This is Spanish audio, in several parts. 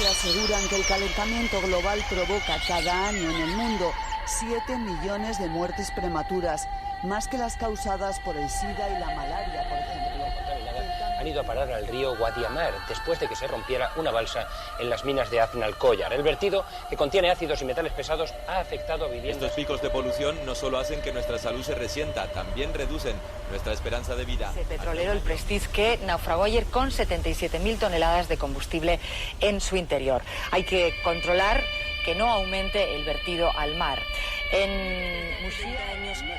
que aseguran que el calentamiento global provoca cada año en el mundo 7 millones de muertes prematuras, más que las causadas por el SIDA y la malaria, por ejemplo. Han ido a parar al río Guadiamar después de que se rompiera una balsa en las minas de Aznalcóllar. El vertido, que contiene ácidos y metales pesados, ha afectado a viviendas. Estos picos de polución no solo hacen que nuestra salud se resienta, también reducen nuestra esperanza de vida. El petrolero, el Prestige, que naufragó ayer con 77.000 toneladas de combustible en su interior. Hay que controlar que no aumente el vertido al mar. En Muxía,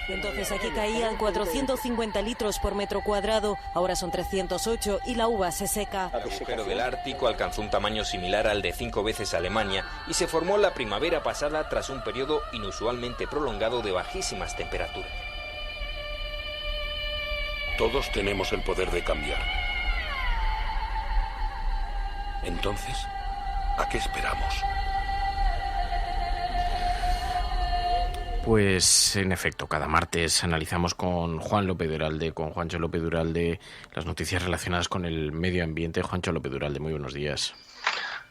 entonces aquí caían 450 litros por metro cuadrado, ahora son 308 y la uva se seca. El agujero del Ártico alcanzó un tamaño similar al de 5 veces Alemania y se formó la primavera pasada tras un periodo inusualmente prolongado de bajísimas temperaturas. Todos tenemos el poder de cambiar. Entonces, ¿a qué esperamos? Pues en efecto, cada martes analizamos con Juancho López Duralde, las noticias relacionadas con el medio ambiente. Juancho López Duralde, muy buenos días.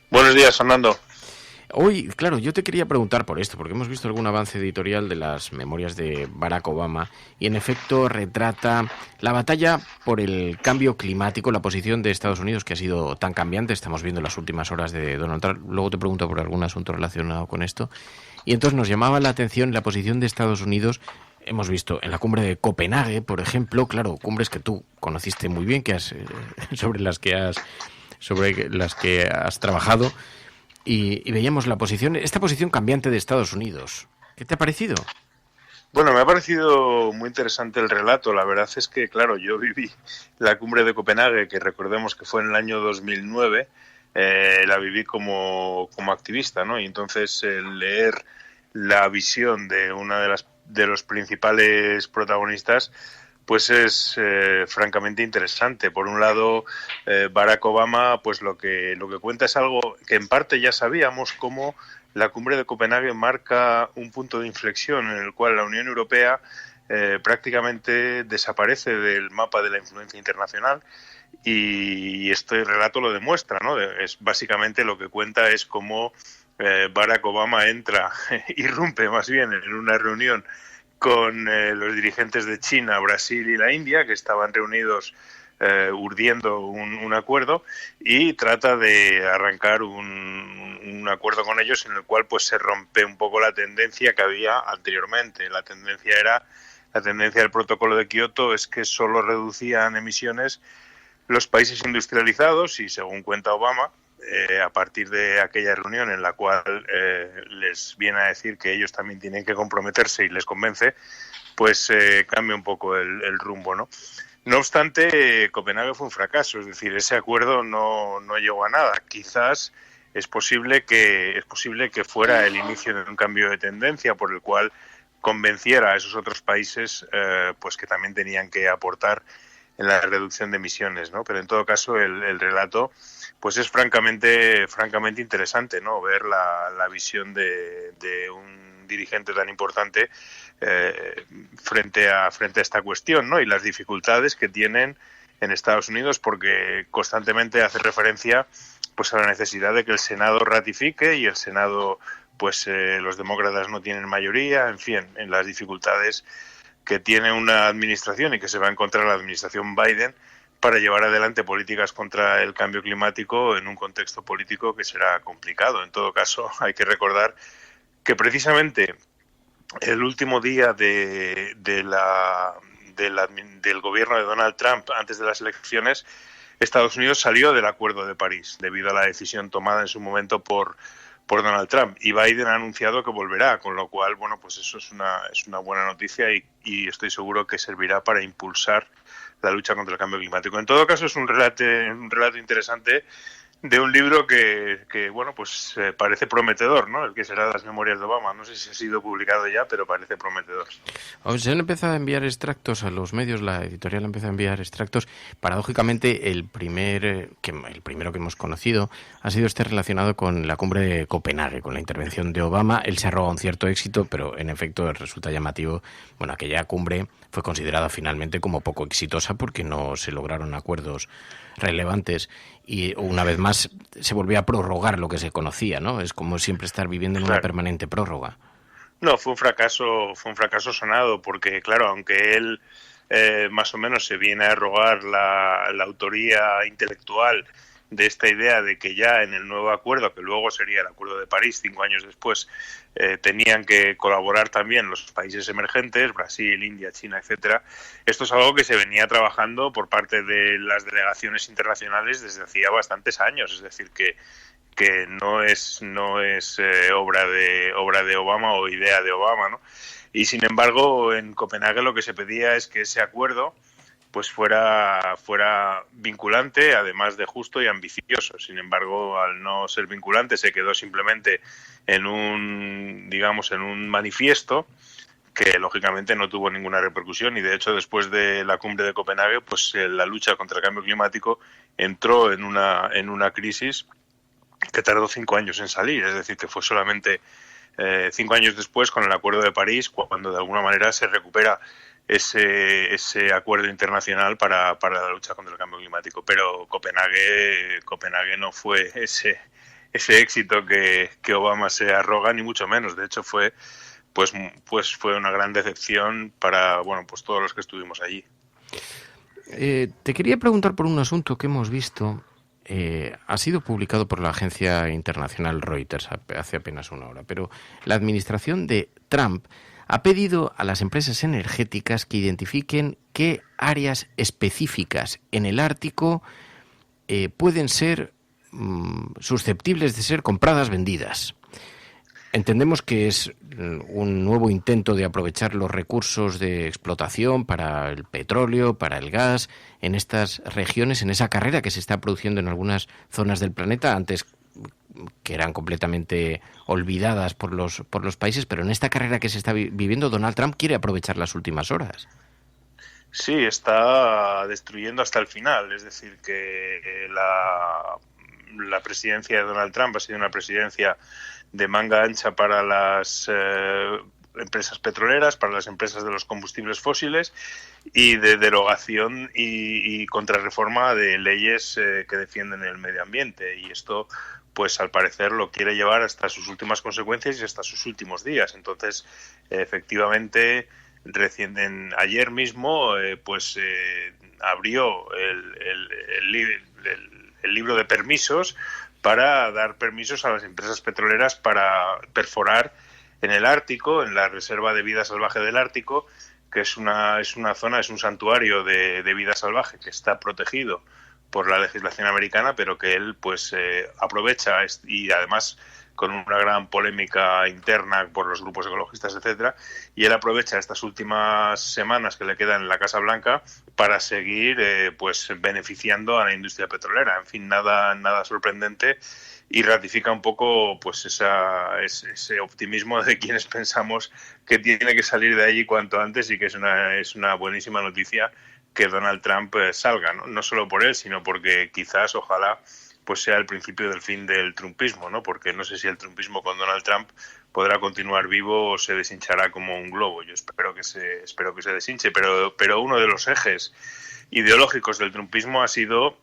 Buenos días, Fernando. Hoy, claro, yo te quería preguntar por esto, porque hemos visto algún avance editorial de las memorias de Barack Obama y en efecto retrata la batalla por el cambio climático, la posición de Estados Unidos que ha sido tan cambiante. Estamos viendo las últimas horas de Donald Trump. Luego te pregunto por algún asunto relacionado con esto. Y entonces nos llamaba la atención la posición de Estados Unidos. Hemos visto en la cumbre de Copenhague, por ejemplo, claro, cumbres que tú conociste muy bien, sobre las que has trabajado, y veíamos esta posición cambiante de Estados Unidos. ¿Qué te ha parecido? Bueno, me ha parecido muy interesante el relato. La verdad es que, claro, yo viví la cumbre de Copenhague, que recordemos que fue en el año 2009, la viví como activista, ¿no? Y entonces leer la visión de una de los principales protagonistas, pues es francamente interesante. Por un lado, Barack Obama, pues lo que cuenta es algo que en parte ya sabíamos, cómo la cumbre de Copenhague marca un punto de inflexión en el cual la Unión Europea prácticamente desaparece del mapa de la influencia internacional. Y este relato lo demuestra, ¿no? Es básicamente lo que cuenta es cómo Barack Obama irrumpe más bien en una reunión con los dirigentes de China, Brasil y la India, que estaban reunidos urdiendo un acuerdo, y trata de arrancar un acuerdo con ellos en el cual pues se rompe un poco la tendencia que había anteriormente. La tendencia del protocolo de Kioto es que solo reducían emisiones los países industrializados y, según cuenta Obama, a partir de aquella reunión en la cual les viene a decir que ellos también tienen que comprometerse y les convence, pues cambia un poco el rumbo, ¿no? No obstante, Copenhague fue un fracaso, es decir, ese acuerdo no llegó a nada. Quizás es posible que fuera el inicio de un cambio de tendencia por el cual convenciera a esos otros países pues que también tenían que aportar en la reducción de emisiones, ¿no? Pero en todo caso el relato pues es francamente interesante, ¿no? Ver la visión de un dirigente tan importante frente a esta cuestión, ¿no? Y las dificultades que tienen en Estados Unidos, porque constantemente hace referencia pues a la necesidad de que el Senado ratifique, y el Senado pues los demócratas no tienen mayoría, en fin, en las dificultades que tiene una administración y que se va a encontrar la administración Biden para llevar adelante políticas contra el cambio climático en un contexto político que será complicado. En todo caso, hay que recordar que precisamente el último día del gobierno de Donald Trump, antes de las elecciones, Estados Unidos salió del Acuerdo de París debido a la decisión tomada en su momento por Donald Trump, y Biden ha anunciado que volverá, con lo cual, bueno, pues eso es una buena noticia y estoy seguro que servirá para impulsar la lucha contra el cambio climático. En todo caso, es un relato interesante de un libro que bueno, pues parece prometedor, ¿no? El que será Las Memorias de Obama. No sé si ha sido publicado ya, pero parece prometedor. Se han empezado a enviar extractos a los medios, la editorial ha empezado a enviar extractos. Paradójicamente, el primero que hemos conocido ha sido relacionado con la cumbre de Copenhague, con la intervención de Obama. Él se arroga un cierto éxito, pero en efecto resulta llamativo. Bueno, aquella cumbre fue considerada finalmente como poco exitosa porque no se lograron acuerdos relevantes. y una vez más se volvió a prorrogar lo que se conocía, ¿no? Es como siempre estar viviendo en una permanente prórroga. No, fue un fracaso sonado, porque claro, aunque él más o menos se viene a arrogar la autoría intelectual de esta idea de que ya en el nuevo acuerdo, que luego sería el Acuerdo de París 5 años después, tenían que colaborar también los países emergentes, Brasil, India, China, etcétera. Esto es algo que se venía trabajando por parte de las delegaciones internacionales desde hacía bastantes años, es decir, que no es obra de Obama o idea de Obama, ¿no? Y sin embargo, en Copenhague lo que se pedía es que ese acuerdo pues fuera vinculante, además de justo y ambicioso. Sin embargo, al no ser vinculante, se quedó simplemente en un manifiesto que lógicamente no tuvo ninguna repercusión, y de hecho después de la cumbre de Copenhague, pues la lucha contra el cambio climático entró en una crisis que tardó 5 años en salir, es decir, que fue solamente 5 años después, con el Acuerdo de París, cuando de alguna manera se recupera ese acuerdo internacional para la lucha contra el cambio climático. Pero Copenhague no fue ese éxito que Obama se arroga, ni mucho menos. De hecho fue una gran decepción para todos los que estuvimos allí. Te quería preguntar por un asunto que hemos visto. Ha sido publicado por la agencia internacional Reuters hace apenas una hora, pero la administración de Trump ha pedido a las empresas energéticas que identifiquen qué áreas específicas en el Ártico pueden ser susceptibles de ser compradas, vendidas. Entendemos que es un nuevo intento de aprovechar los recursos de explotación para el petróleo, para el gas, en estas regiones, en esa carrera que se está produciendo en algunas zonas del planeta, antes que eran completamente olvidadas por los países, pero en esta carrera que se está viviendo, Donald Trump quiere aprovechar las últimas horas. Sí, está destruyendo hasta el final, es decir, que la presidencia de Donald Trump ha sido una presidencia de manga ancha para las empresas petroleras, para las empresas de los combustibles fósiles, y de derogación y contrarreforma de leyes que defienden el medio ambiente. Y esto, pues al parecer, lo quiere llevar hasta sus últimas consecuencias y hasta sus últimos días. Entonces, efectivamente, ayer mismo abrió el libro de permisos para dar permisos a las empresas petroleras para perforar en el Ártico, en la Reserva de Vida Salvaje del Ártico, que es una zona, es un santuario de vida salvaje que está protegido por la legislación americana, pero que él aprovecha, y además con una gran polémica interna por los grupos ecologistas, etcétera, y él aprovecha estas últimas semanas que le quedan en la Casa Blanca para seguir beneficiando a la industria petrolera. En fin, nada sorprendente, y ratifica un poco ese optimismo de quienes pensamos que tiene que salir de allí cuanto antes, y que es una buenísima noticia que Donald Trump salga, ¿no? No solo por él, sino porque quizás, ojalá, sea el principio del fin del trumpismo, ¿no? Porque no sé si el trumpismo con Donald Trump podrá continuar vivo o se deshinchará como un globo. Yo espero que se deshinche, pero uno de los ejes ideológicos del trumpismo ha sido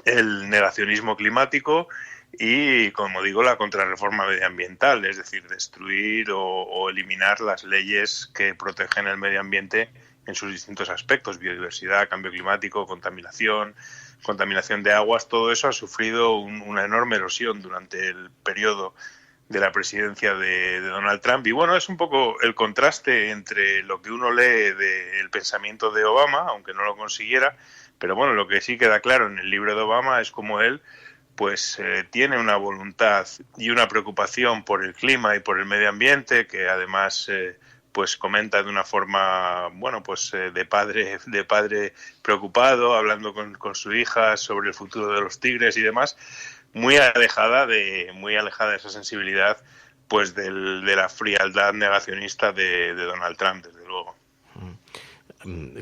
el negacionismo climático y, como digo, la contrarreforma medioambiental, es decir, destruir o eliminar las leyes que protegen el medio ambiente en sus distintos aspectos: biodiversidad, cambio climático, contaminación de aguas. Todo eso ha sufrido una enorme erosión durante el periodo de la presidencia de Donald Trump. Y es un poco el contraste entre lo que uno lee del pensamiento de Obama, aunque no lo consiguiera, pero lo que sí queda claro en el libro de Obama es cómo él tiene una voluntad y una preocupación por el clima y por el medio ambiente, que además comenta de una forma de padre preocupado, hablando con su hija sobre el futuro de los tigres y demás, muy alejada de esa sensibilidad de la frialdad negacionista de Donald Trump, desde luego.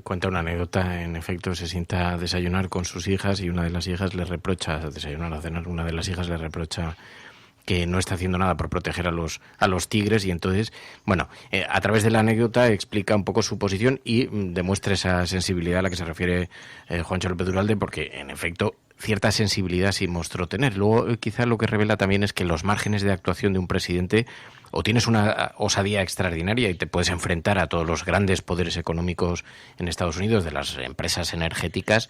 Cuenta una anécdota. En efecto, se sienta a desayunar con sus hijas y una de las hijas le reprocha, a cenar, una de las hijas le reprocha que no está haciendo nada por proteger a los tigres, y entonces, bueno, a través de la anécdota explica un poco su posición y demuestra esa sensibilidad a la que se refiere Juancho López Duralde, porque en efecto cierta sensibilidad sí mostró tener. Luego quizá lo que revela también es que los márgenes de actuación de un presidente, o tienes una osadía extraordinaria y te puedes enfrentar a todos los grandes poderes económicos en Estados Unidos, de las empresas energéticas,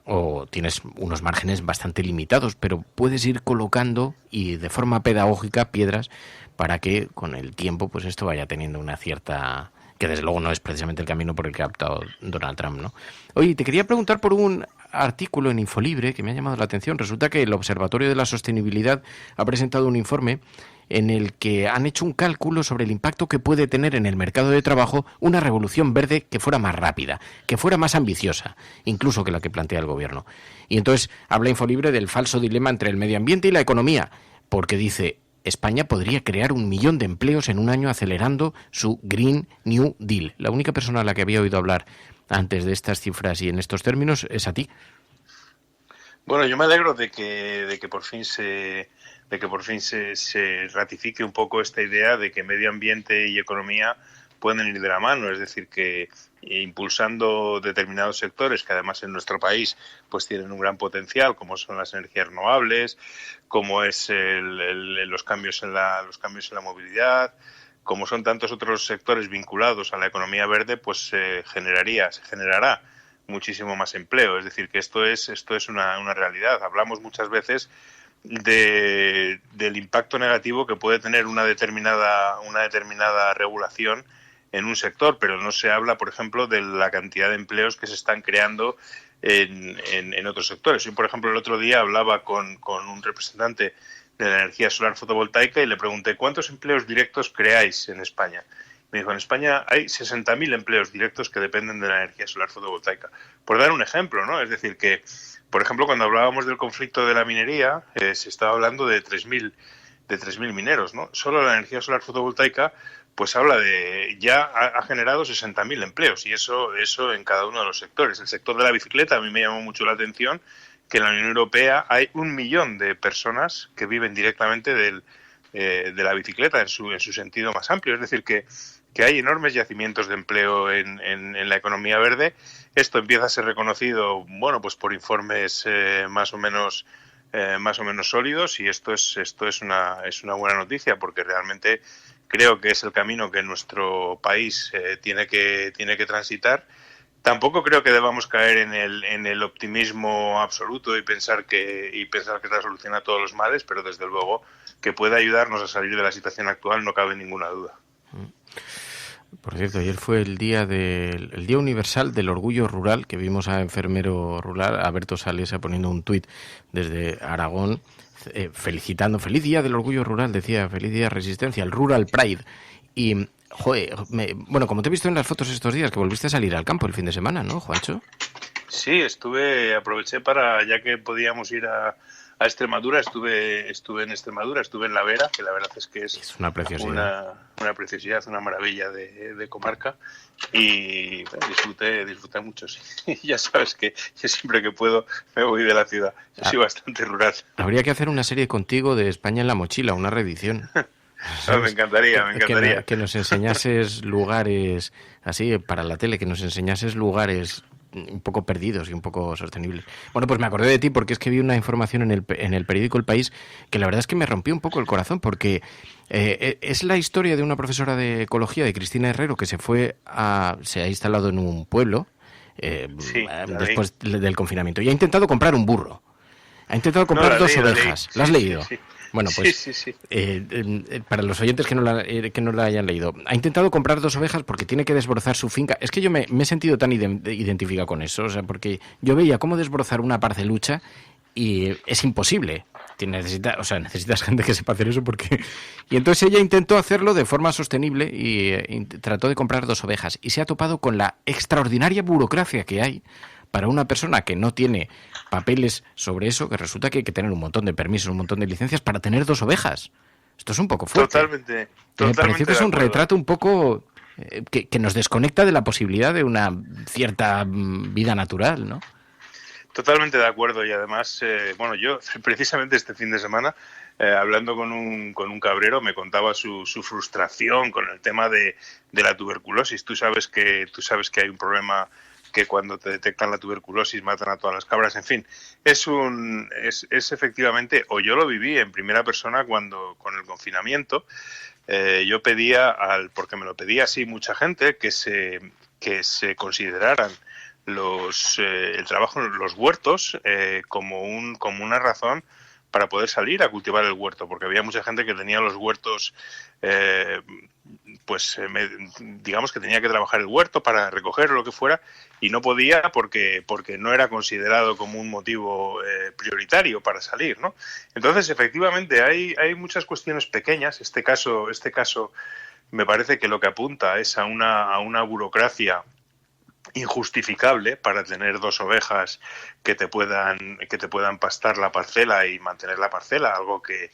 o tienes unos márgenes bastante limitados, pero puedes ir colocando y de forma pedagógica piedras para que con el tiempo pues esto vaya teniendo una cierta... que desde luego no es precisamente el camino por el que ha optado Donald Trump, ¿no? Oye, te quería preguntar por un artículo en Infolibre que me ha llamado la atención. Resulta que el Observatorio de la Sostenibilidad ha presentado un informe en el que han hecho un cálculo sobre el impacto que puede tener en el mercado de trabajo una revolución verde que fuera más rápida, que fuera más ambiciosa, incluso que la que plantea el gobierno. Y entonces habla Infolibre del falso dilema entre el medio ambiente y la economía, porque dice: España podría crear 1 millón de empleos en un año acelerando su Green New Deal. La única persona a la que había oído hablar antes de estas cifras y en estos términos es a ti. Bueno, yo me alegro de que por fin se ratifique un poco esta idea de que medio ambiente y economía pueden ir de la mano, es decir, que impulsando determinados sectores que además en nuestro país pues tienen un gran potencial, como son las energías renovables, como es los cambios en la movilidad, como son tantos otros sectores vinculados a la economía verde, pues se generará muchísimo más empleo. Es decir, que esto es una realidad. Hablamos muchas veces del impacto negativo que puede tener una determinada regulación en un sector, pero no se habla, por ejemplo, de la cantidad de empleos que se están creando en otros sectores. Yo, por ejemplo, el otro día hablaba con un representante de la energía solar fotovoltaica y le pregunté: ¿cuántos empleos directos creáis en España? Me dijo: en España hay 60.000 empleos directos que dependen de la energía solar fotovoltaica. Por dar un ejemplo, ¿no? Es decir, que, por ejemplo, cuando hablábamos del conflicto de la minería, se estaba hablando de 3.000 mineros, ¿no? Solo la energía solar fotovoltaica pues habla ya ha generado 60.000 empleos, y eso en cada uno de los sectores. El sector de la bicicleta, a mí me llamó mucho la atención que en la Unión Europea hay 1 millón de personas que viven directamente de la bicicleta en su sentido más amplio. Es decir, que hay enormes yacimientos de empleo en la economía verde. Esto empieza a ser reconocido, bueno, pues por informes más o menos sólidos, y esto es una buena noticia, porque realmente creo que es el camino que nuestro país tiene que transitar. Tampoco creo que debamos caer en el optimismo absoluto y pensar que la solución a todos los males, pero desde luego que puede ayudarnos a salir de la situación actual, no cabe ninguna duda. Por cierto, ayer fue el Día Universal del Orgullo Rural, que vimos a enfermero rural, a Berto Salesa, poniendo un tuit desde Aragón, felicitando: feliz Día del Orgullo Rural, decía, feliz Día de Resistencia, el Rural Pride. Y, bueno, como te he visto en las fotos estos días, que volviste a salir al campo el fin de semana, ¿no, Juancho? Sí, aproveché ya que podíamos ir a Extremadura, estuve en Extremadura, estuve en La Vera, que la verdad es que es una preciosidad. Una preciosidad, una maravilla de comarca, y bueno, disfruté mucho, sí. Ya sabes que yo siempre que puedo me voy de la ciudad, yo soy bastante rural. Habría que hacer una serie contigo de España en la mochila, una reedición. No, me encantaría. Que nos enseñases lugares, así, para la tele, que nos enseñases lugares un poco perdidos y un poco sostenibles. Bueno, pues me acordé de ti porque es que vi una información en el periódico El País que la verdad es que me rompió un poco el corazón, porque es la historia de una profesora de ecología, de Cristina Herrero, que se ha instalado en un pueblo después del confinamiento y ha intentado comprar un burro. Ha intentado comprar 2 ovejas. ¿La has leído? Sí. Bueno, pues sí. Para los oyentes que no la hayan leído, ha intentado comprar 2 ovejas porque tiene que desbrozar su finca. Es que yo me he sentido tan identificado con eso, o sea, porque yo veía cómo desbrozar una parcelucha y es imposible. Necesitas gente que sepa hacer eso Y entonces ella intentó hacerlo de forma sostenible y trató de comprar 2 ovejas y se ha topado con la extraordinaria burocracia que hay para una persona que no tiene papeles sobre eso, que resulta que hay que tener un montón de permisos, un montón de licencias para tener 2 ovejas. Esto es un poco fuerte. Totalmente. Me pareció que es un retrato un poco que nos desconecta de la posibilidad de una cierta vida natural, ¿no? Totalmente de acuerdo, y además, bueno, yo precisamente este fin de semana, hablando con un cabrero, me contaba su frustración con el tema de la tuberculosis. Tú sabes que hay un problema, que cuando te detectan la tuberculosis matan a todas las cabras. En fin, es efectivamente, o yo lo viví en primera persona cuando con el confinamiento. Yo pedía, porque me lo pedía así mucha gente, que se consideraran el trabajo en los huertos como una razón para poder salir a cultivar el huerto, porque había mucha gente que tenía los huertos, digamos que tenía que trabajar el huerto para recoger lo que fuera, y no podía porque no era considerado como un motivo prioritario para salir, ¿no? Entonces, efectivamente, hay muchas cuestiones pequeñas. Este caso me parece que lo que apunta es a una burocracia injustificable para tener 2 ovejas que te puedan pastar la parcela y mantener la parcela, algo que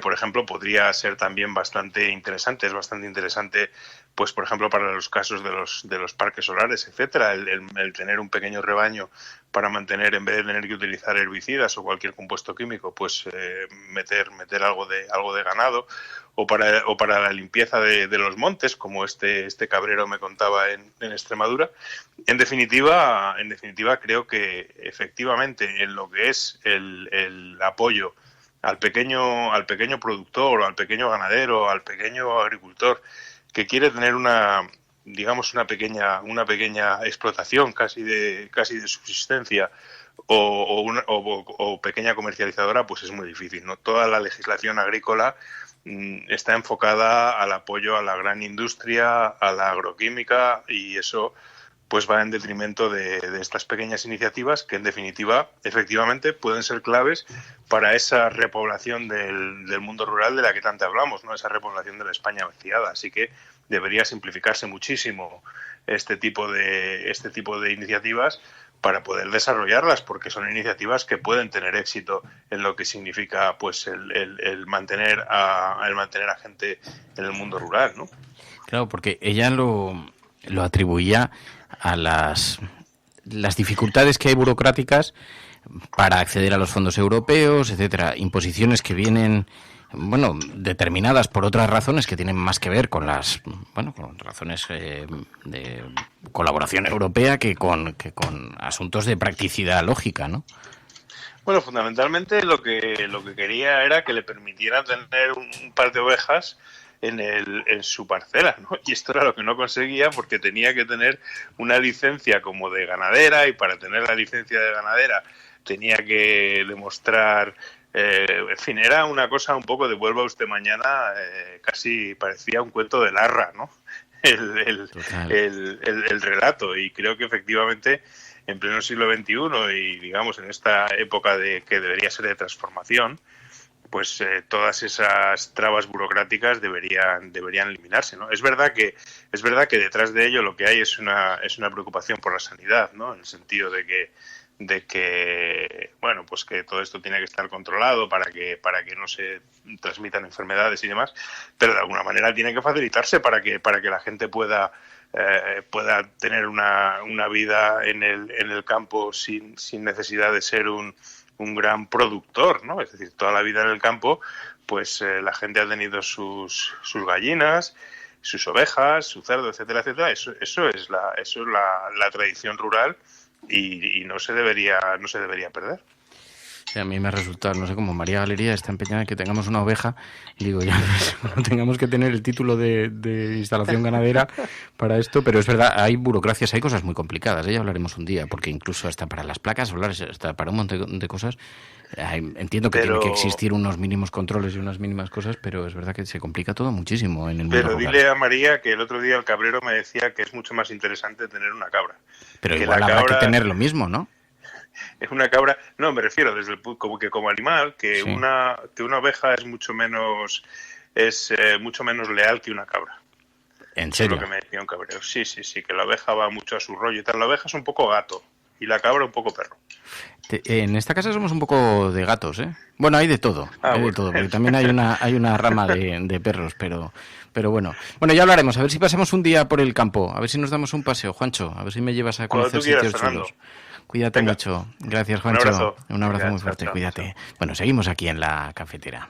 por ejemplo podría ser también bastante interesante. Es bastante interesante, pues por ejemplo para los casos de los parques solares, etcétera, el tener un pequeño rebaño para mantener, en vez de tener que utilizar herbicidas o cualquier compuesto químico, pues meter algo de ganado, o para la limpieza de los montes, como este cabrero me contaba en Extremadura. En definitiva creo que efectivamente en lo que es el apoyo al pequeño productor, o al pequeño ganadero, al pequeñño agricultor que quiere tener una pequeña explotación casi de subsistencia, o pequeña comercializadora, pues es muy difícil, ¿no? Toda la legislación agrícola está enfocada al apoyo a la gran industria, a la agroquímica, y eso pues va en detrimento de estas pequeñas iniciativas que, en definitiva, efectivamente pueden ser claves para esa repoblación del mundo rural de la que tanto hablamos, ¿no? Esa repoblación de la España vaciada. Así que debería simplificarse muchísimo este tipo de iniciativas para poder desarrollarlas, porque son iniciativas que pueden tener éxito en lo que significa pues el mantener a gente en el mundo rural, ¿no? Claro, porque ella lo atribuía a las dificultades que hay burocráticas para acceder a los fondos europeos, etcétera, imposiciones que vienen, bueno, determinadas por otras razones que tienen más que ver con con razones de colaboración europea que con asuntos de practicidad lógica, ¿no? Bueno, fundamentalmente lo que quería era que le permitiera tener un par de ovejas en su parcela, ¿no? Y esto era lo que no conseguía, porque tenía que tener una licencia como de ganadera, y para tener la licencia de ganadera tenía que demostrar, en fin, era una cosa un poco de vuelva usted mañana, casi parecía un cuento de Larra, ¿no? El relato, y creo que efectivamente en pleno siglo XXI, y digamos en esta época que debería ser de transformación, pues todas esas trabas burocráticas deberían eliminarse, ¿no? Es verdad que detrás de ello lo que hay es una preocupación por la sanidad, ¿no? En el sentido de que bueno, pues que todo esto tiene que estar controlado para que no se transmitan enfermedades y demás, pero de alguna manera tiene que facilitarse para que la gente pueda tener una vida en el campo sin necesidad de ser un gran productor, ¿no? Es decir, toda la vida en el campo, pues la gente ha tenido sus gallinas, sus ovejas, su cerdo, etcétera, etcétera. Eso es la tradición rural, y no se debería perder. Sí, a mí me resulta, no sé, como María Galería está empeñada en que tengamos una oveja, y digo, ya no tengamos que tener el título de instalación ganadera para esto, pero es verdad, hay burocracias, hay cosas muy complicadas, ya hablaremos un día, porque incluso hasta para las placas solares, hasta para un montón de cosas, entiendo que tiene que existir unos mínimos controles y unas mínimas cosas, pero es verdad que se complica todo muchísimo en el mundo rural. Pero dile a María que el otro día el cabrero me decía que es mucho más interesante tener una cabra. Pero igual habrá que tener lo mismo, ¿no? Es una cabra, no, me refiero como animal, que sí. Una oveja es mucho menos leal que una cabra. ¿En serio? Es lo que me decía un cabrero. Sí, que la oveja va mucho a su rollo y tal. La oveja es un poco gato, y la cabra un poco perro. En esta casa somos un poco de gatos, ¿eh? Bueno, hay de todo, de todo, porque también hay una rama de perros, pero bueno. Bueno, ya hablaremos, a ver si pasamos un día por el campo, a ver si nos damos un paseo, Juancho, a ver si me llevas a conocer sitios chulos. Cuídate mucho. Gracias, Juancho. Un abrazo muy fuerte, cuídate. Bueno, seguimos aquí en La Cafetera.